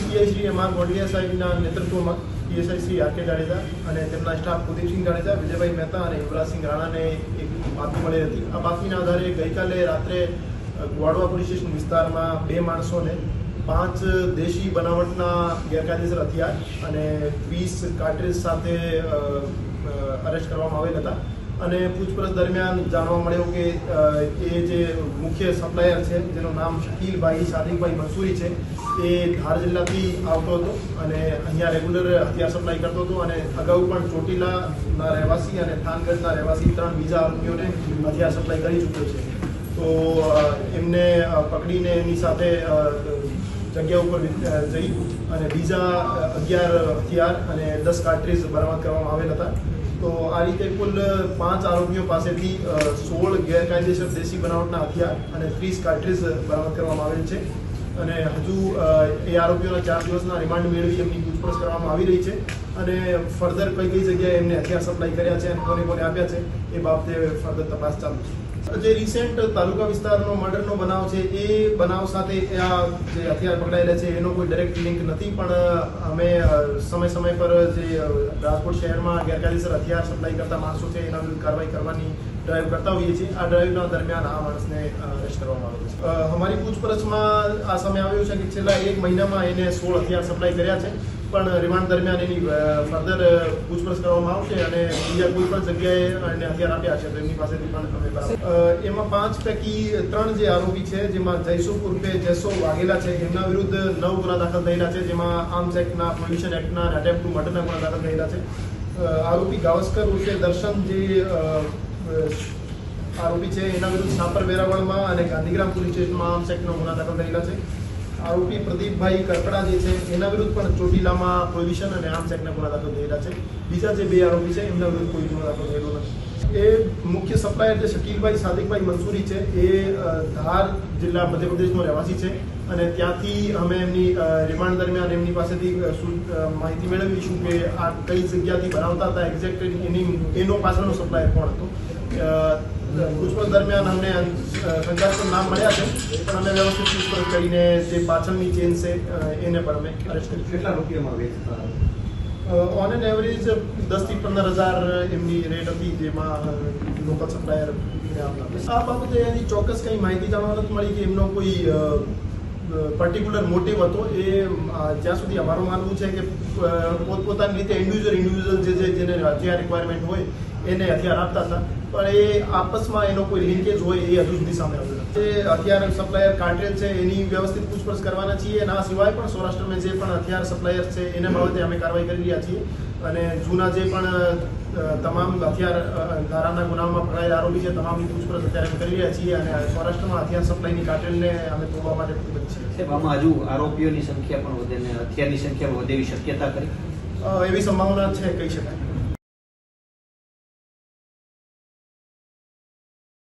PI Shri M R Gondaliya સાહેબના નેતૃત્વમાં PSI Shri R K Jadeja અને તેમના સ્ટાફ કુલદીપસિંહ જાડેજા, વિજયભાઈ મહેતા અને યુવરાજસિંહ રાણાને એક બાતમી મળી હતી. આ બાતમીના આધારે ગઈકાલે રાત્રે ગોવાડવા પોલીસ સ્ટેશન વિસ્તારમાં 2 માણસોને 5 દેશી બનાવટના ગેરકાયદેસર હથિયાર અને 20 કાર્ટ્રીજ સાથે અરેસ્ટ કરવામાં આવેલ હતા. અને પૂછપરછ દરમિયાન જાણવા મળ્યું કે એ જે મુખ્ય સપ્લાયર છે, જેનું નામ શકીલભાઈ સાદિકભાઈ મંસૂરી છે, એ ધાર જિલ્લાથી આવતો હતો અને અહીંયા રેગ્યુલર હથિયાર સપ્લાય કરતો હતો. અને અગાઉ પણ ચોટીલાના રહેવાસી અને થાનગઢના રહેવાસી 3 બીજા આરોપીઓને હથિયાર સપ્લાય કરી ચૂક્યો છે. તો એમને પકડીને એની સાથે જગ્યા ઉપર જઈ અને બીજા 11 હથિયાર અને 10 કાર્ટ્રીજ બરામદ કરવામાં આવેલ હતા. તો આ રીતે કુલ 5 આરોપીઓ પાસેથી 16 ગેરકાયદેસર દેશી બનાવટના હથિયાર અને 30 કાર્ટ્રીજ બરામદ કરવામાં આવેલ છે. અને હજુ એ આરોપીઓના 4 દિવસના રિમાન્ડ મેળવી એમની પૂછપરછ કરવામાં આવી રહી છે. અને ફર્ધર કઈ જગ્યાએ એમને હથિયાર સપ્લાય કર્યા છે અને કોને કોને આપ્યા છે એ બાબતે ફર્ધર તપાસ ચાલુ છે. જે રિસેન્ટ તાલુકા વિસ્તારનો મર્ડરનો બનાવ છે, એ બનાવ સાથે આ જે હથિયાર પકડાયેલા છે એનો કોઈ ડાયરેક્ટ લિંક નથી. પણ અમે સમય પર જે રાજકોટ શહેરમાં ગેરકાયદેસર હથિયાર સપ્લાય કરતા માણસો છે એના વિરુદ્ધ કાર્યવાહી કરવાની ડ્રાઈવ કરતા હોઈએ છીએ. આ ડ્રાઈવના દરમિયાન આ માણસને અરેસ્ટ કરવામાં આવ્યો છે. અમારી પૂછપરછમાં આ સામે આવ્યું છે કે છેલ્લા 1 મહિનામાં એને 16 હથિયાર સપ્લાય કર્યા છે. પણ રિમાન્ડ દરમિયાન એની ફર્ધર પૂછપરછ કરવામાં આવશે અને બીજા કોઈ પણ જગ્યાએ એને હથિયાર આપ્યા છે તો એમની પાસેથી પણ અમે એમાં 5 પૈકી 3 જે આરોપી છે, જેમાં જયસુખ ઉર્ફે જેસો વાઘેલા છે, એમના વિરુદ્ધ 9 ગુના દાખલ થયેલા છે, જેમાં આર્મ્સ એક્ટના, પ્રોહિબિશન એક્ટના અને અટેમ્પ્ટ ટુ મર્ડરના ગુના દાખલ થયેલા છે. આરોપી ગાવસ્કર ઉર્ફે દર્શન જે આરોપી છે એના વિરુદ્ધ સાપર વેરાવળમાં અને ગાંધીગ્રામ પોલીસ સ્ટેશનમાં આર્મ્સ એક્ટના ગુના દાખલ થયેલા છે. આરોપી પ્રદીપભાઈ કરપડા જે છે એના વિરુદ્ધ પણ ચોટીલામાં પ્રોહિબિશન અને આર્મ્સ એક્ટના ગુના દાખલ થયેલા છે. બીજા જે 2 આરોપી છે એમના વિરુદ્ધ કોઈ ગુનો દાખલ થયેલો નથી. એ મુખ્ય સપ્લાયર જે શકીલભાઈ સાદિકભાઈ મંસૂરી છે એ ધાર જિલ્લા મધ્યપ્રદેશનો રહેવાસી છે. અને ત્યાંથી અમે એમની રિમાન્ડ દરમિયાન એમની પાસેથી માહિતી મેળવીશું કે આ કઈ જગ્યાથી બનાવતા હતા, એક્ઝેક્ટ એનો પાછળનો સપ્લાયર કોણ હતો. પૂછપરછ દરમિયાન અમને શંકાસ્પદ નામ મળ્યા છે, પણ અમે વ્યવસ્થિત પૂછપરછ કરીને જે પાછળની ચેન છે એને પણ અમે અરેસ્ટ કરી. કેટલા રૂપિયામાં વેચતા? ઓન એન એવરેજ 10 થી 15,000 એમની રેટ હતી, જેમાં લોકલ સપ્લાયર આ બાબતે એની ચોક્કસ કંઈ માહિતી જાણવા નથી મળી કે એમનો કોઈ પર્ટિક્યુલર મોટિવ હતો. એ જ્યાં સુધી અમારું માનવું છે કે પોતપોતાની રીતે ઇન્ડિવિજ્યુઅલ જેને હથિયાર રિક્વાયરમેન્ટ હોય એને હથિયાર આપતા હતા, પણ એ આપસમાં એનો કોઈ લિંકેજ હોય એ હજુ સુધી સામે આવ્યું નથી. જે હથિયાર સપ્લાયર કાર્ટેલ છે એની વ્યવસ્થિત પૂછપરછ કરવાના છીએ અને આ સિવાય પણ સૌરાષ્ટ્રમાં જે પણ હથિયાર સપ્લાયર છે એના બાબતે અમે કાર્યવાહી કરી રહ્યા છીએ. અને જૂના જે પણ તમામ હથિયાર ધારાના ગુનામાં પકડાયેલા આરોપી છે તમામની પૂછપરછ અત્યારે અમે કરી રહ્યા છીએ. અને સૌરાષ્ટ્રમાં હથિયાર સપ્લાયની કાર્ટેલને અમે તોડવા માટે પ્રતિબદ્ધ છીએ. આમાં હજુ આરોપીઓની સંખ્યા પણ વધે ને હથિયારની સંખ્યા વધે એવી શક્યતા કરી એવી સંભાવના છે, કહી શકાય.